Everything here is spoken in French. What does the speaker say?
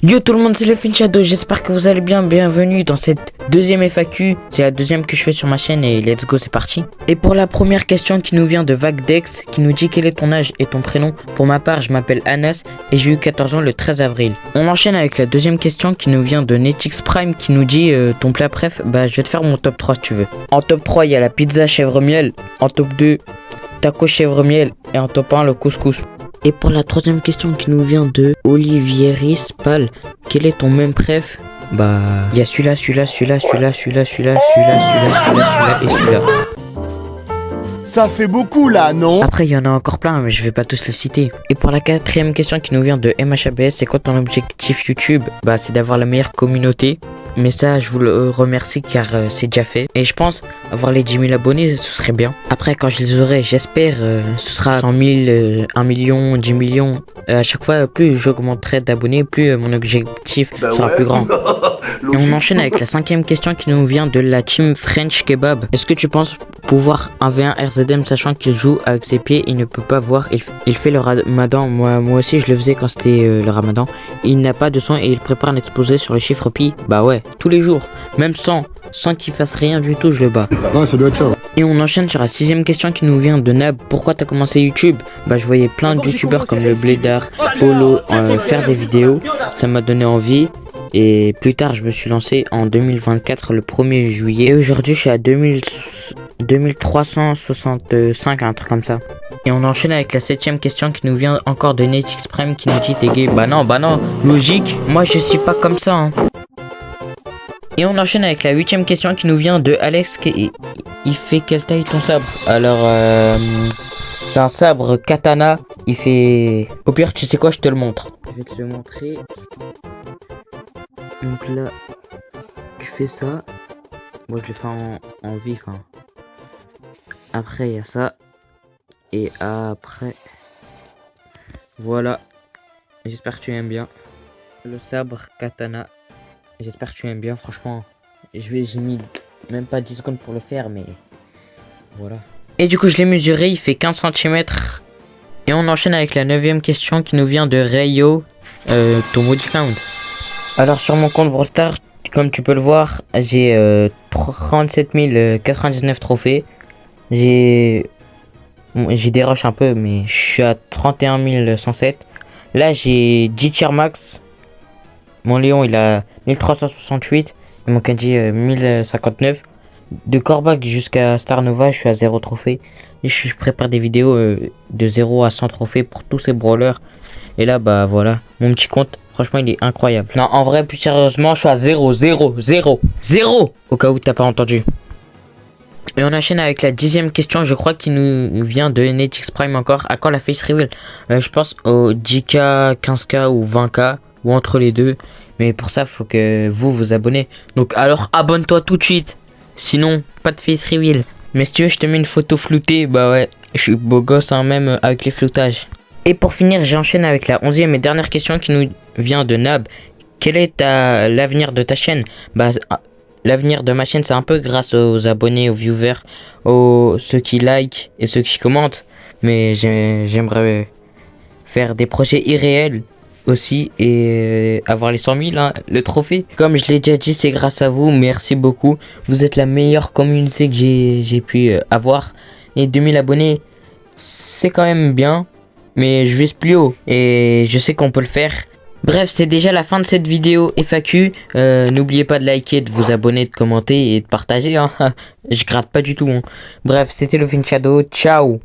Yo tout le monde, c'est le Shadow, j'espère que vous allez bien, bienvenue dans cette deuxième FAQ, c'est la deuxième que je fais sur ma chaîne et let's go, c'est parti. Et pour la première question qui nous vient de Vagdex, qui nous dit quel est ton âge et ton prénom. Pour ma part, je m'appelle Anas et j'ai eu 14 ans le 13 avril. On enchaîne avec la deuxième question qui nous vient de Netix Prime qui nous dit ton plat préf. Bah je vais te faire mon top 3 si tu veux. En top 3 il y a la pizza chèvre miel, en top 2 taco chèvre miel et en top 1 le couscous. Et pour la troisième question qui nous vient de Olivieris Pal, quel est ton même préf? Bah, il y a celui-là et celui-là. Ça fait beaucoup là, non? Après, il y en a encore plein, mais je vais pas tous les citer. Et pour la quatrième question qui nous vient de MHABS, c'est quoi ton objectif YouTube? Bah, c'est d'avoir la meilleure communauté. Mais ça, je vous le remercie car c'est déjà fait. Et je pense avoir les 10 000 abonnés, ce serait bien. Après, quand je les aurai, j'espère, ce sera 100 000, 1 million, 10 millions. À chaque fois, plus j'augmenterai d'abonnés, plus mon objectif sera plus grand. Et on enchaîne avec la cinquième question qui nous vient de la team French Kebab. Est-ce que tu penses pouvoir 1v1 RZM sachant qu'il joue avec ses pieds, il ne peut pas voir, il fait le ramadan. Moi aussi je le faisais quand c'était le ramadan. Il n'a pas de son et il prépare un exposé sur les chiffres pi. Bah ouais, tous les jours, même sans qu'il fasse rien du tout, je le bats. Ouais, ça doit être ça. Et on enchaîne sur la sixième question qui nous vient de Nab. Pourquoi t'as commencé YouTube? Bah je voyais plein de youtubeurs comme le Blédard, Polo faire des vidéos. Ça m'a donné envie. Et plus tard, je me suis lancé en 2024, le 1er juillet. Et aujourd'hui, je suis à 2365, un truc comme ça. Et on enchaîne avec la septième question qui nous vient encore de Netix Prime qui nous dit t'es gay. Bah non, logique. Moi, je suis pas comme ça. Hein. Et on enchaîne avec la huitième question qui nous vient de Alex. Il fait quelle taille ton sabre? Alors, c'est un sabre katana. Il fait... Au pire, tu sais quoi, je te le montre. Je vais te le montrer. Donc là, tu fais ça. Moi, je le fais en vif. Hein. Après, il y a ça. Et après... Voilà. J'espère que tu aimes bien. Le sabre katana. J'espère que tu aimes bien. Franchement, j'ai mis même pas 10 secondes pour le faire, mais... Voilà. Et du coup, je l'ai mesuré. Il fait 15 cm. Et on enchaîne avec la neuvième question qui nous vient de Rayo. Ton body count. Alors sur mon compte Brawl Stars, comme tu peux le voir, j'ai 37 099 trophées. J'ai des rushs un peu, mais je suis à 31 107. Là j'ai 10 tiers max. Mon Léon il a 1368. Et mon Kenji 1059. De Corbac jusqu'à Star Nova, je suis à 0 trophée. Et je prépare des vidéos de 0 à 100 trophées pour tous ces brawlers. Et là bah voilà, mon petit compte. Franchement, il est incroyable. Non, en vrai, plus sérieusement, je suis à 0. Au cas où t'as pas entendu. Et on enchaîne avec la 10e question, je crois, qui nous vient de Netix Prime encore. À quand la face reveal? Je pense au 10K, 15K ou 20K, ou entre les deux. Mais pour ça, faut que vous abonnez. Donc, alors, abonne-toi tout de suite. Sinon, pas de face reveal. Mais si tu veux, je te mets une photo floutée. Bah ouais, je suis beau gosse, hein, même avec les floutages. Et pour finir, j'enchaîne avec la 11e et dernière question qui nous vient de Nab. Quel est l'avenir de ta chaîne? Bah, l'avenir de ma chaîne, c'est un peu grâce aux abonnés, aux viewers, ceux qui like et ceux qui commentent. Mais j'aimerais faire des projets irréels aussi et avoir les 100 000, hein, le trophée. Comme je l'ai déjà dit, c'est grâce à vous. Merci beaucoup. Vous êtes la meilleure communauté que j'ai pu avoir. Et 2000 abonnés, c'est quand même bien. Mais je vise plus haut et je sais qu'on peut le faire. Bref, c'est déjà la fin de cette vidéo FAQ. N'oubliez pas de liker, de vous abonner, de commenter et de partager. Hein. Je gratte pas du tout. Hein. Bref, c'était le Shadow. Ciao.